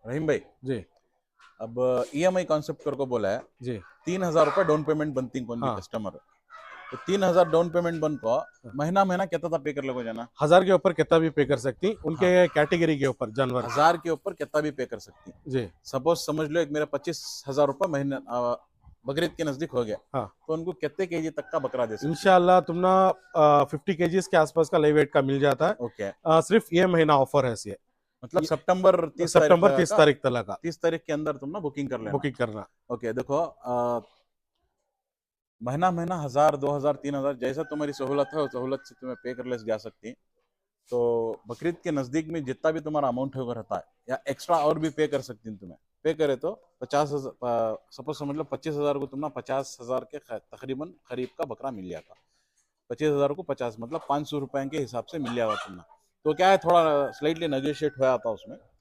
रहीम भाई, जी अब EMI concept कर को बोला है। जी 3,000 रुपये डाउन पेमेंट बनती कौन भी हाँ कस्टमर। तो 3,000 डाउन पेमेंट बन को हाँ। महीना महीना कितना पे कर लगो जाना। 1000 के ऊपर कितना भी पे कर सकती हाँ, उनके कैटेगरी के ऊपर जानवर के। 1,000 के ऊपर कितना भी पे कर सकती। जी सपोज समझ लो एक मेरा 25,000 रुपये महीने बकरीद के नजदीक हो गया, हाँ। तो उनको कितने केजी तक का बकरा दे सकती। इंशाल्लाह तुम ना 50 केजीज के आसपास का लाइव वेट का मिल जाता है। ओके, सिर्फ ये महीना ऑफर है मतलब सितंबर 30 तारीख सितंबर तक 30 का, तारीख तक का 30 तारीख के अंदर तुम ना बुकिंग कर लेना। बुकिंग करना। ओके, देखो महीना महीना 1,000, 2,000, 3,000 जैसा तुम्हारी सहूलत है उस सहूलत से तुम्हें पे कर ले जा सकती। तो बकरीद के नजदीक में जितना भी तुम्हारा अमाउंट होगा रहता है या एक्स्ट्रा और भी पे कर सकती हैं। तुम्हें पे करे तो 50,000, सपोज समझ लो 25,000 को तुम ना 50,000 के तकरीबन करीब का बकरा मिल जाता। 25,000 को 50 मतलब 500 रुपए के हिसाब से मिल जाएगा तुम्हें। तो क्या है, थोड़ा स्लाइटली नेगोशिएट हो जाता उसमें।